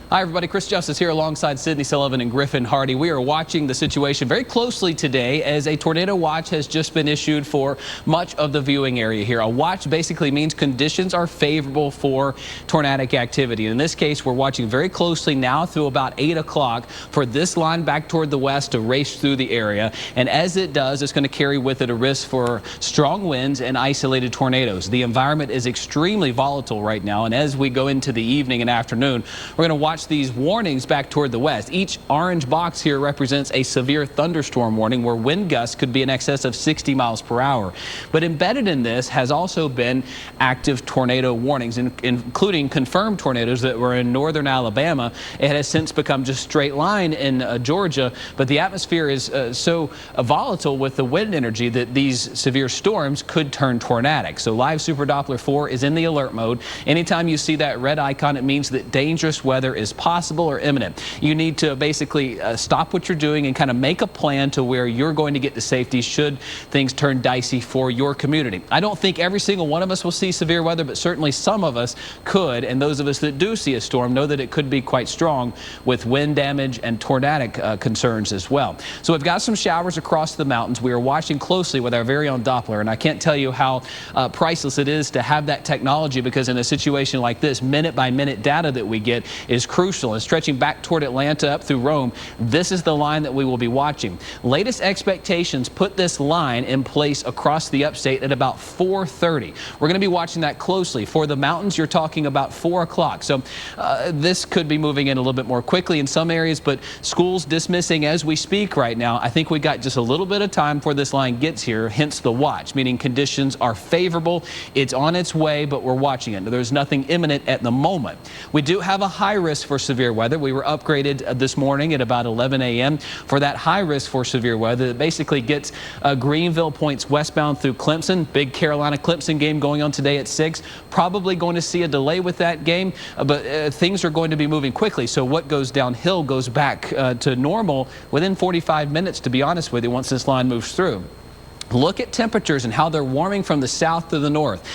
Hi everybody, Chris Justice here alongside Sydney Sullivan and Griffin Hardy. We are watching the situation very closely today as a tornado watch has just been issued for much of the viewing area here. A watch basically means conditions are favorable for tornadic activity. In this case, we're watching very closely now through about 8 o'clock for this line back toward the west to race through the area. And as it does, it's going to carry with it a risk for strong winds and isolated tornadoes. The environment is extremely volatile right now. And as we go into the evening and afternoon, we're going to watch these warnings back toward the west. Each orange box here represents a severe thunderstorm warning where wind gusts could be in excess of 60 miles per hour. But embedded in this has also been active tornado warnings, including confirmed tornadoes that were in northern Alabama. It has since become just straight line in Georgia, but the atmosphere is so volatile with the wind energy that these severe storms could turn tornadic. So live Super Doppler 4 is in the alert mode. Anytime you see that red icon, it means that dangerous weather is possible or imminent. You need to basically stop what you're doing and kind of make a plan to where you're going to get to safety should things turn dicey for your community. I don't think every single one of us will see severe weather, but certainly some of us could, and those of us that do see a storm know that it could be quite strong with wind damage and tornadic concerns as well. So we've got some showers across the mountains. We are watching closely with our very own Doppler, and I can't tell you how priceless it is to have that technology, because in a situation like this, minute by minute data that we get is crucial. And stretching back toward Atlanta up through Rome, this is the line that we will be watching. Latest expectations put this line in place across the upstate at about 4:30. We're going to be watching that closely. For the mountains, you're talking about 4 o'clock. So this could be moving in a little bit more quickly in some areas, but schools dismissing as we speak right now. I think we got just a little bit of time before this line gets here, hence the watch, meaning conditions are favorable. It's on its way, but we're watching it. There's nothing imminent at the moment. We do have a high risk for severe weather. We were upgraded this morning at about 11 a.m. for that high risk for severe weather that basically gets Greenville points westbound through Clemson. Big Carolina-Clemson game going on today at 6. Probably going to see a delay with that game, but things are going to be moving quickly. So what goes downhill goes back to normal within 45 minutes, to be honest with you, once this line moves through. Look at temperatures and how they're warming from the south to the north.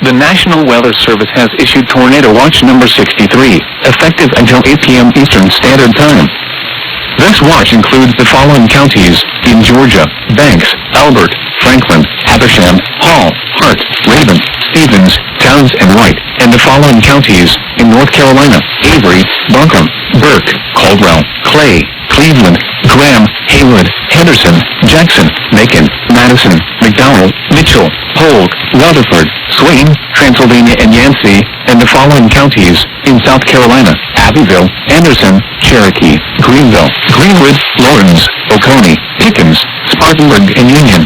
The National Weather Service has issued Tornado Watch number 63, effective until 8 p.m. Eastern Standard Time. This watch includes the following counties in Georgia: Banks, Albert, Franklin, Habersham, Hall, Hart, Raven, Stevens, Towns, and White, and the following counties in North Carolina: Avery, Buncombe, Burke, Caldwell, Clay, Cleveland, Graham, Haywood, Henderson, Jackson, Macon, Madison, McDowell, Mitchell, Polk, Rutherford, Swain, Transylvania, and Yancey, and the following counties in South Carolina: Abbeville, Anderson, Cherokee, Greenville, Greenwood, Lawrence, Oconee, Pickens, Spartanburg, and Union.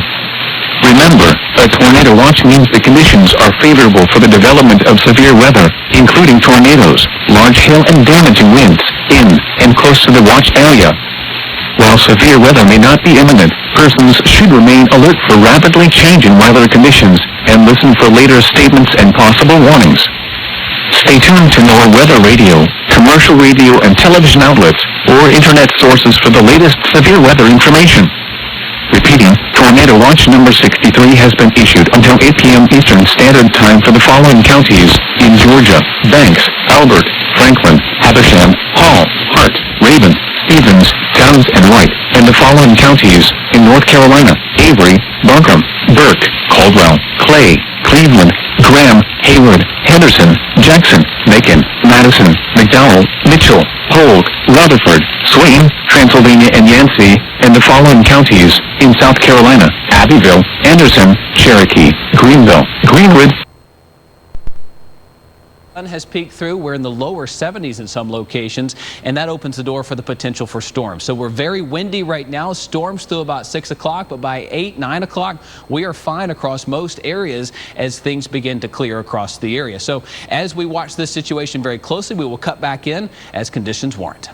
Remember, a tornado watch means the conditions are favorable for the development of severe weather, including tornadoes, large hail, and damaging winds in and close to the watch area. While severe weather may not be imminent, persons should remain alert for rapidly changing weather conditions and listen for later statements and possible warnings. Stay tuned to NOAA weather radio, commercial radio and television outlets, or internet sources for the latest severe weather information. Repeating, Tornado Watch number 63 has been issued until 8 p.m. Eastern Standard Time for the following counties in Georgia: Banks, Albert, Franklin, Habersham, Hall, Hart, Raven, Stevens, Towns, and White, and the following counties in North Carolina: Avery, Buncombe, Burke, Caldwell, Clay, Cleveland, Graham, Haywood, Henderson, Jackson, Macon, Madison, McDowell, Mitchell, Polk, Rutherford, Swain, Transylvania, and Yancey, and the following counties in South Carolina: Abbeville, Anderson, Cherokee, Greenville, Greenwood. Sun has peeked through. We're in the lower 70s in some locations, and that opens the door for the potential for storms. So we're very windy right now. Storms through about 6 o'clock, but by 8, 9 o'clock, we are fine across most areas as things begin to clear across the area. So as we watch this situation very closely, we will cut back in as conditions warrant.